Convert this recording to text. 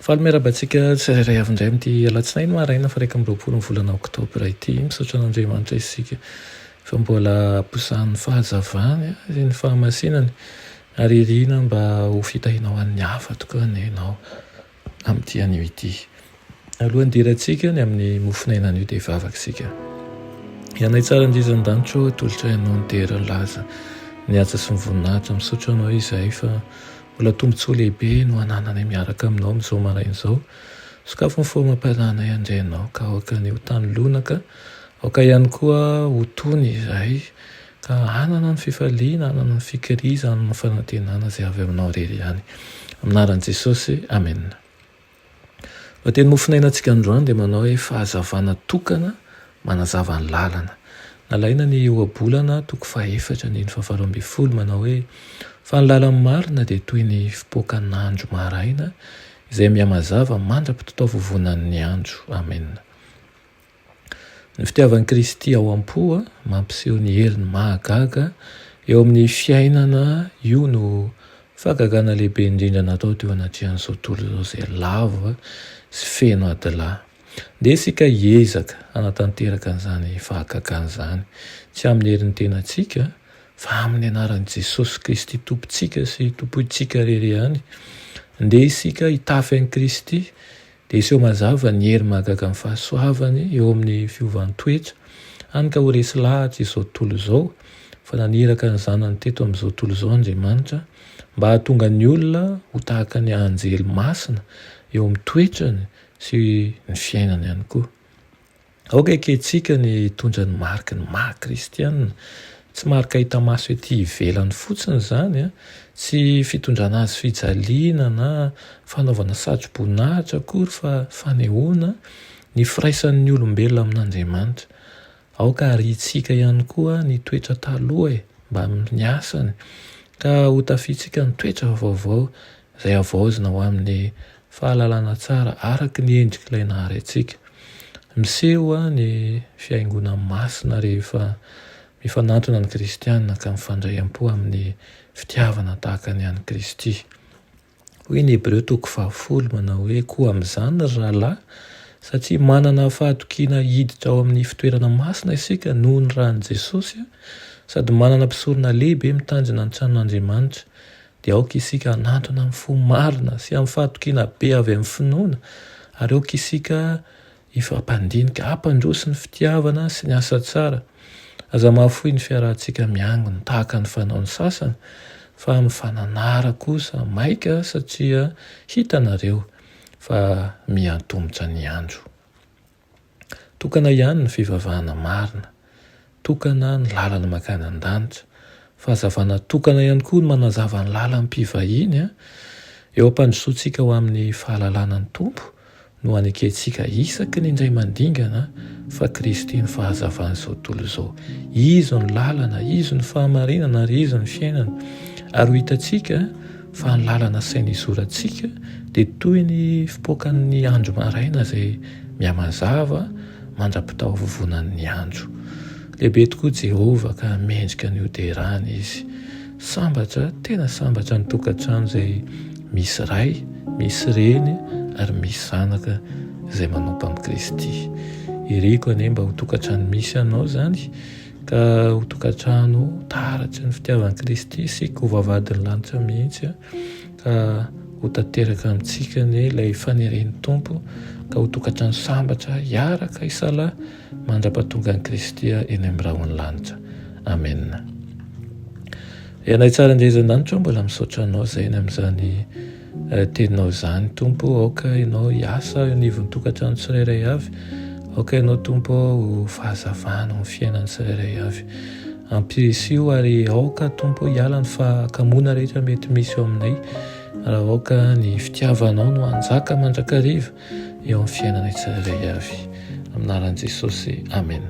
Faly-miarabantsika tsirairay avy indray amin'ity alatsinainy maraina fa 20 ny volana oktobra ity. Misaotra an'Andriamanitra isika fa mbola amposahan'ny fahazavany sy ny fahamasinany ary irina mba ho fitahinao an'ny hafa tokoa ny ianao amin'ity anio ity. Alohan'ny dirantsika ny amin'ny mofonaina anio dia vavaka isika. Ianay tsara indrizan-danitro tolotra ianao ny deriny laza ny atsa sy ny voninahitra. Misaotra anao izay fa mbola tombontsoa lehibe no anananay miaraka aminao amin'izao maraina izao. Sokafo ny fomam-paranay andrenao ka aoka ny ho tany lonaka, aoka ihany koa ho tony izay ka anana ny fifaliana, anana ny fikiriza, anana ny fanantenana izay avy aminao rery ihany. Aminaran'i Jesosy, amen. Teny mofinainantsika androany dia manao hoe fahazavana tokana manazava ny lalana. Nalaina ny ohabolana 4:12 manao hoe fa ny lalan'ny marina dia toy ny fipoakan'andro maraina izay mihamazava mandrapitotao vovonan'ny andro. Amen. Ny fitiavan'i Kristy ao am-po mampiseho ny heriny mahagaga eo amin'ny fiainana. Io no fahagagana lehibe indrindra natao teo anatrihan'izao tontolo izao izay lava sy feno adalahy. Dia isika hiezaka hanatanteraka an'izany fahagagana izany, tsy amin'ny herin'ny tenantsika fa amin'ny anaran'i Jesosy Kristy tompontsika sy tompontsika rery ihany. Ndeha isika hitafy an'i Kristy dia iseho mazava ny hery mahagaga amin'ny fahasoavany eo amin'ny fiovan'ny toetra, hany ka ho resy lahatra izao tontolo izao fa naniraka ny zanany teto amin'izao tontolo izao Andriamanitra mba hahatonga ny olona ho tahaka ny anjely masina eo amin'ny toetrany sy ny fiainany ihany koa. Aoka ankehintsika ny hitondra ny mariky ny maha-kristianina, tsy marika hita maso ety ivelany fotsiny izany, tsy fitondrana azy fijaliana na fanaovana satro-boninahitra akory fa fanehoana ny firaisan'ny olombelona amin'Andriamanitra. Aoka harintsika ihany koa ny toetra taloha mba amin'ny asany ka ho tafitsika ny toetra vaovao izay avaozina ho amin'ny fahalalana tsara araka ny endrik'ilay nahary antsika. Miseho ny fiaingona masina rehefa mifanantona ny kristianina ka mifandray am-po amin'ny fitiavana tahaka ny an'i Kristy. Hoy ny Hebreo 10:10 manao hoe koa amin'izany ry rahalahy, satria manana fahatokiana hiditra ao amin'ny fitoerana masina isika noho ny ran'i Jesosy, sady manana mpisorona lehibe mitandrina ny tranon'Andriamanitra, dia aoka isika hanantona amin'ny fo marina sy amin'ny fahatokiana be avy amin'ny finoana, ary aoka isika ifampandinika hampandroso ny fitiavana sy ny asa tsara. Aza mahafoy ny fiarahantsika miangona tahaka ny fanaon'ny sasany, fa amin'ny fananara kosa maika satria hitanareo fa miantombotra ny andro. Tokana ihany ny fivavahana marina, tokana ny lalana makany an-danitra, fahazavana tokana ihany koa ny manazava ny lalan'ny mpivahiny eo ampandrosoantsika ho amin'ny fahalalana ny tompo no anekehitsika isaky ny indray mandingana fa Kristy ny fahazavana izao tontolo izao. Izy ny lalana, izy ny fahamarinana ary izy ny fiainana. Ary ho hitantsika fa ny lalana saina izorantsika dia toy ny fipoakan'ny andro maraina izay mihamazava mandrapitao vovonan'ny andro. Lehibe tokoa Jehovah ka mendrika ny hoderany izy. Sambatra, tena sambatra ny tokantrano izay misy ray, misy reny ary misy zanaka izay manompo amin'i Kristy. Iriko anie mba ho tokantrano misy anao izany ka ho tokantrano taratry ny fitiavan'i Kristy sika ho vavadin'ny lanitra mihitsy ka ho tanteraka amintsika ilay faneren'ny tompo ka ho tokantrano sambatra hiaraka isalahy mandra-pahatonga an'i Kristy eny amin'ny rahon'ny lanitra. Amen. Ianay tsara indrizan-danitro mbola misaotra anao izay eny amin'izany teninao izany tompo. Aoka ianao hiasa eo anivon'ny tokantrano tsirairay avy, aoka ianao tompo ho fahazavana ny fiainany tsirairay avy. Ampirisio ary aoka tompo hiala ny fahakamona rehetra mety misy eo aminay, ary aoka ny fitiavanao no hanjaka mandrakariva eo amin'ny fiainanay tsirairay avy. Aminaran'i Jesosy, amen.